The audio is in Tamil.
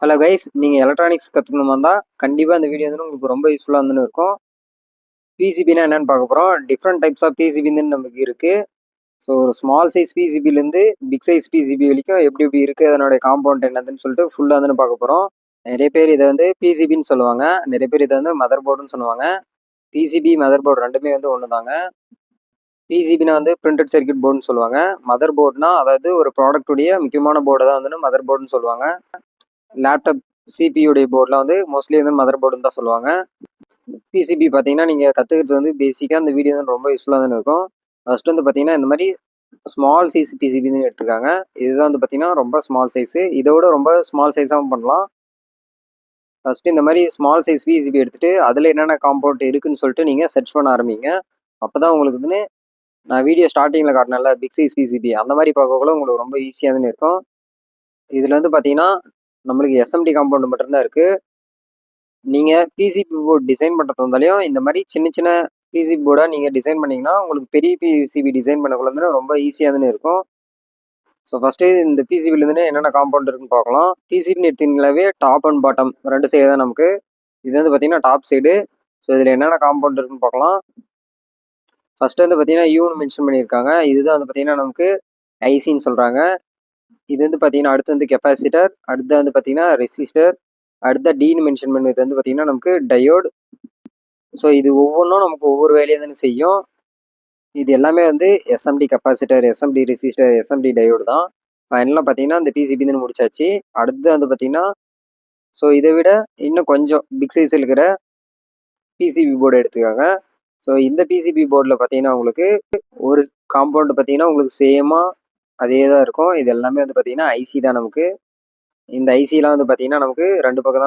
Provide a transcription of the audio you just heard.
ஹலோ கைஸ், நீங்கள் எலக்ட்ரானிக்ஸ் கற்றுக்கணுமா இருந்தால் கண்டிப்பாக இந்த வீடியோ வந்து உங்களுக்கு ரொம்ப யூஸ்ஃபுல்லாக இருந்துன்னு இருக்கும். பிசிபினா என்னென்னு பார்க்க போகிறோம். டிஃப்ரெண்ட் டைப்ஸ் ஆஃப் பிசிபின்னு நமக்கு இருக்குது. ஸோ ஒரு ஸ்மால் சைஸ் பிசிபிலேருந்து பிக் சைஸ் பிசிபி வரைக்கும் எப்படி எப்படி இருக்குது, அதனுடைய காம்பவுண்ட் என்னதுன்னு சொல்லிட்டு ஃபுல்லாக வந்து பார்க்க போகிறோம். நிறைய பேர் இதை வந்து பிசிபின்னு சொல்லுவாங்க, நிறைய பேர் இதை வந்து மதர் போர்டுன்னு சொல்லுவாங்க. பிசிபி மதர் போர்டு ரெண்டுமே வந்து ஒன்று தாங்க. பிசிபினா வந்து பிரிண்டட் சர்க்கியூட் போர்டுன்னு சொல்லுவாங்க. மதர் போர்டுனா அதாவது ஒரு ப்ராடக்ட்டுடைய முக்கியமான போர்டை தான் வந்து மதர் போர்டுன்னு சொல்லுவாங்க. லேப்டாப் சிபியுடைய போர்டில் வந்து மோஸ்ட்லி வந்து மதர் போர்டுன்னு தான் சொல்லுவாங்க. பிசிபி பார்த்தீங்கன்னா நீங்கள் கற்றுக்கிறது வந்து பேசிக்காக இந்த வீடியோ வந்து ரொம்ப யூஸ்ஃபுல்லாக தானே இருக்கும். ஃபஸ்ட்டு வந்து பார்த்தீங்கன்னா இந்த மாதிரி ஸ்மால் சைஸ் பிசிபின்னு எடுத்துக்காங்க. இதுதான் வந்து பார்த்தீங்கன்னா ரொம்ப ஸ்மால் சைஸு. இதோட ரொம்ப ஸ்மால் சைஸாகவும் பண்ணலாம். ஃபஸ்ட்டு இந்த மாதிரி ஸ்மால் சைஸ் பிசிபி எடுத்துகிட்டு அதில் என்னென்ன காம்பவுண்ட் இருக்குதுன்னு சொல்லிட்டு நீங்கள் சர்ச் பண்ண ஆரம்பிங்க. அப்போ தான் உங்களுக்கு வந்து நான் வீடியோ ஸ்டார்டிங்கில் காட்டினேன்ல பிக் சைஸ் பிசிபி, அந்த மாதிரி பார்க்கக்குள்ள உங்களுக்கு ரொம்ப ஈஸியாக தானே இருக்கும். இதில் வந்து பார்த்தீங்கன்னா நம்மளுக்கு எஸ்எம்டி காம்பவுண்ட் மட்டும்தான் இருக்குது. நீங்கள் பிசிபி போர்டு டிசைன் பண்ணுறது வந்தாலையும் இந்த மாதிரி சின்ன சின்ன பிசிபி போர்டாக நீங்கள் டிசைன் பண்ணிங்கன்னா உங்களுக்கு பெரிய பிசிபி டிசைன் பண்ணக்குள்ள வந்து ரொம்ப ஈஸியாக தானே இருக்கும். ஸோ ஃபஸ்ட்டு இந்த பிசிபிலேருந்து என்னென்ன காம்பவுண்ட் இருக்குன்னு பார்க்கலாம். பிசிபின்னு எடுத்தீங்கன்னாவே டாப் அண்ட் பாட்டம் ரெண்டு சைடு தான் நமக்கு. இது வந்து பார்த்தீங்கன்னா டாப் சைடு. ஸோ இதில் என்னென்ன காம்பவுண்ட் இருக்குன்னு பார்க்கலாம். ஃபஸ்ட்டு வந்து பார்த்தீங்கன்னா யூன்னு மென்ஷன் பண்ணியிருக்காங்க. இதுதான் வந்து பார்த்தீங்கன்னா நமக்கு ஐசின்னு சொல்கிறாங்க. இது வந்து பார்த்தீங்கன்னா அடுத்து வந்து கெப்பாசிட்டர், அடுத்து வந்து பார்த்தீங்கன்னா ரெசிஸ்டர், அடுத்த டீன்னு மென்ஷன் பண்ணது வந்து பார்த்தீங்கன்னா நமக்கு டயோடு. ஸோ இது ஒவ்வொன்றும் நமக்கு ஒவ்வொரு வேலையை தானே செய்யும். இது எல்லாமே வந்து SMT capacitor, SMT resistor, SMT diode தான். ஃபைனலாக பார்த்தீங்கன்னா இந்த பிசிபின்னு முடிச்சாச்சு. அடுத்து வந்து பார்த்தீங்கன்னா ஸோ இதை விட இன்னும் கொஞ்சம் பிக் சைஸ் இருக்கிற பிசிபி போர்டு எடுத்துக்காங்க. ஸோ இந்த பிசிபி போர்டில் பார்த்தீங்கன்னா உங்களுக்கு ஒரு காம்பவுண்டு பார்த்தீங்கன்னா உங்களுக்கு சேமாக அதே தான் இருக்கும். இது எல்லாமே வந்து பார்த்தீங்கன்னா ஐசி தான் நமக்கு. இந்த ஐசிலாம் வந்து பார்த்தீங்கன்னா நமக்கு ரெண்டு பக்கம் தான்